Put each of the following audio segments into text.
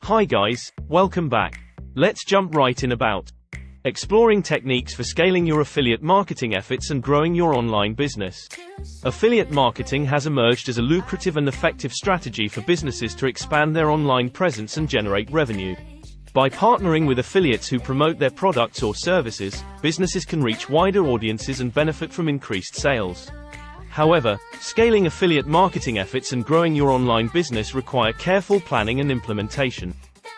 Hi guys, welcome back. Let's jump right in about exploring techniques for scaling your affiliate marketing efforts and growing your online business. Affiliate marketing has emerged as a lucrative and effective strategy for businesses to expand their online presence and generate revenue. By partnering with affiliates who promote their products or services, businesses can reach wider audiences and benefit from increased sales. However, scaling affiliate marketing efforts and growing your online business require careful planning and implementation.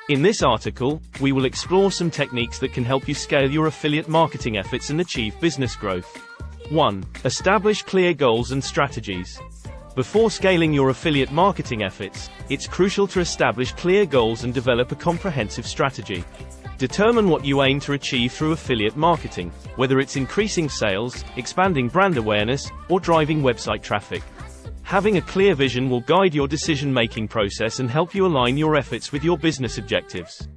In this article, we will explore some techniques that can help you scale your affiliate marketing efforts and achieve business growth. 1. Establish clear goals and strategies. Before scaling your affiliate marketing efforts, it's crucial to establish clear goals and develop a comprehensive strategy. Determine what you aim to achieve through affiliate marketing, whether it's increasing sales, expanding brand awareness, or driving website traffic. Having a clear vision will guide your decision-making process and help you align your efforts with your business objectives.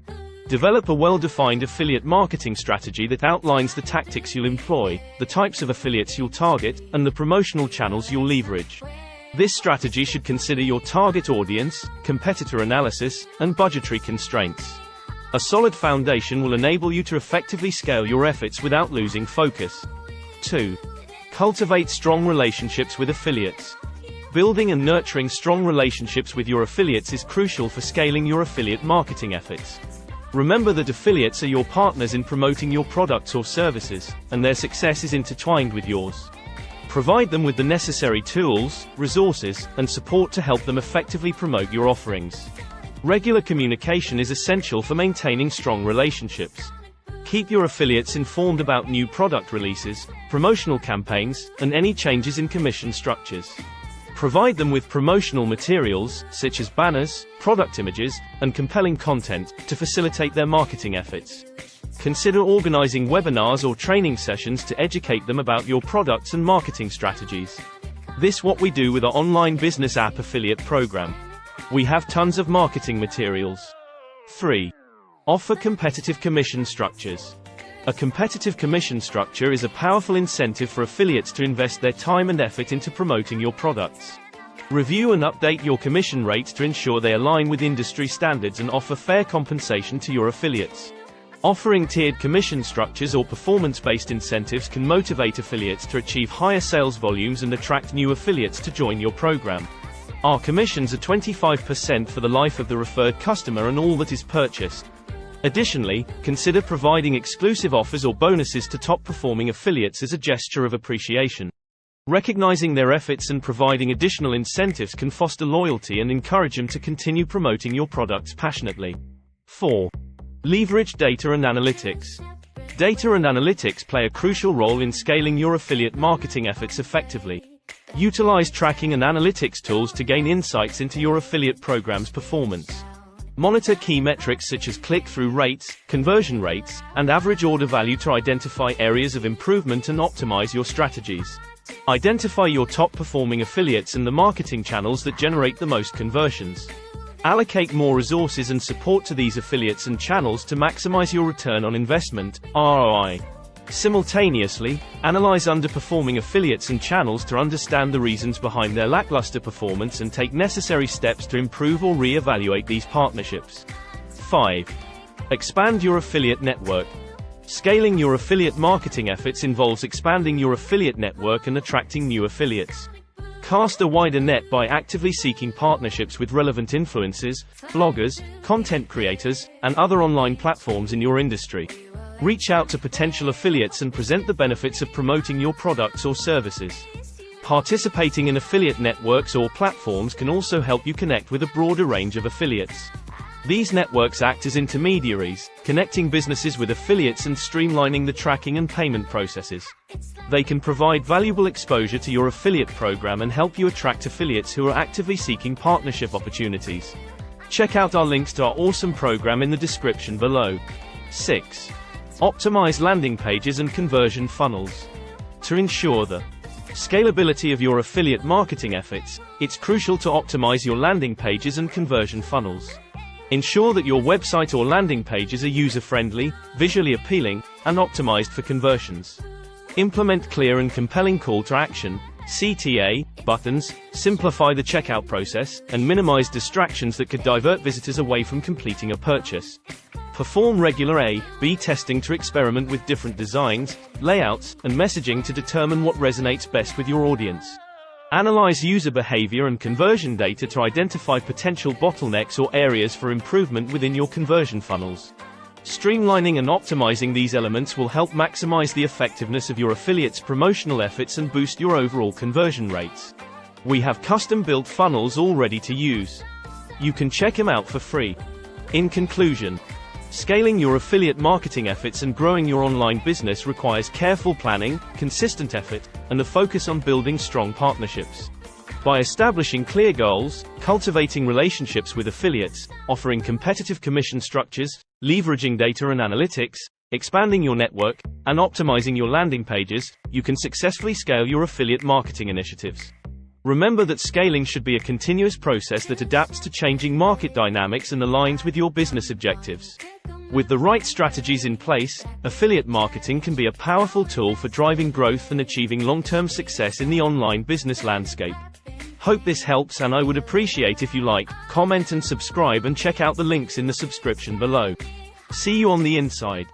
Develop a well-defined affiliate marketing strategy that outlines the tactics you'll employ, the types of affiliates you'll target, and the promotional channels you'll leverage. This strategy should consider your target audience, competitor analysis, and budgetary constraints. A solid foundation will enable you to effectively scale your efforts without losing focus. 2. Cultivate strong relationships with affiliates. Building and nurturing strong relationships with your affiliates is crucial for scaling your affiliate marketing efforts. Remember that affiliates are your partners in promoting your products or services, and their success is intertwined with yours. Provide them with the necessary tools, resources, and support to help them effectively promote your offerings. Regular communication is essential for maintaining strong relationships. Keep your affiliates informed about new product releases, promotional campaigns, and any changes in commission structures. Provide them with promotional materials, such as banners, product images, and compelling content, to facilitate their marketing efforts. Consider organizing webinars or training sessions to educate them about your products and marketing strategies. This is what we do with our online business app affiliate program. We have tons of marketing materials. 3. Offer competitive commission structures. A competitive commission structure is a powerful incentive for affiliates to invest their time and effort into promoting your products. Review and update your commission rates to ensure they align with industry standards and offer fair compensation to your affiliates. Offering tiered commission structures or performance-based incentives can motivate affiliates to achieve higher sales volumes and attract new affiliates to join your program. Our commissions are 25% for the life of the referred customer and all that is purchased. Additionally, consider providing exclusive offers or bonuses to top-performing affiliates as a gesture of appreciation. Recognizing their efforts and providing additional incentives can foster loyalty and encourage them to continue promoting your products passionately. 4. Leverage data and analytics. Data and analytics play a crucial role in scaling your affiliate marketing efforts effectively. Utilize tracking and analytics tools to gain insights into your affiliate program's performance. Monitor key metrics such as click-through rates, conversion rates, and average order value to identify areas of improvement and optimize your strategies. Identify your top-performing affiliates and the marketing channels that generate the most conversions. Allocate more resources and support to these affiliates and channels to maximize your return on investment, ROI. Simultaneously, analyze underperforming affiliates and channels to understand the reasons behind their lackluster performance and take necessary steps to improve or re-evaluate these partnerships. 5. Expand your affiliate network. Scaling your affiliate marketing efforts involves expanding your affiliate network and attracting new affiliates. Cast a wider net by actively seeking partnerships with relevant influencers, bloggers, content creators, and other online platforms in your industry. Reach out to potential affiliates and present the benefits of promoting your products or services. Participating in affiliate networks or platforms can also help you connect with a broader range of affiliates. These networks act as intermediaries, connecting businesses with affiliates and streamlining the tracking and payment processes. They can provide valuable exposure to your affiliate program and help you attract affiliates who are actively seeking partnership opportunities. Check out our links to our awesome program in the description below. 6. Optimize landing pages and conversion funnels. To ensure the scalability of your affiliate marketing efforts, it's crucial to optimize your landing pages and conversion funnels. Ensure that your website or landing pages are user-friendly, visually appealing, and optimized for conversions. Implement clear and compelling call to action, CTA, buttons, simplify the checkout process, and minimize distractions that could divert visitors away from completing a purchase. Perform regular A/B testing to experiment with different designs, layouts, and messaging to determine what resonates best with your audience. Analyze user behavior and conversion data to identify potential bottlenecks or areas for improvement within your conversion funnels. Streamlining and optimizing these elements will help maximize the effectiveness of your affiliates' promotional efforts and boost your overall conversion rates. We have custom-built funnels all ready to use. You can check them out for free. In conclusion, scaling your affiliate marketing efforts and growing your online business requires careful planning, consistent effort, and a focus on building strong partnerships. By establishing clear goals, cultivating relationships with affiliates, offering competitive commission structures, leveraging data and analytics, expanding your network, and optimizing your landing pages, you can successfully scale your affiliate marketing initiatives. Remember that scaling should be a continuous process that adapts to changing market dynamics and aligns with your business objectives. With the right strategies in place, affiliate marketing can be a powerful tool for driving growth and achieving long-term success in the online business landscape. Hope this helps, and I would appreciate if you like, comment and subscribe, and check out the links in the subscription below. See you on the inside.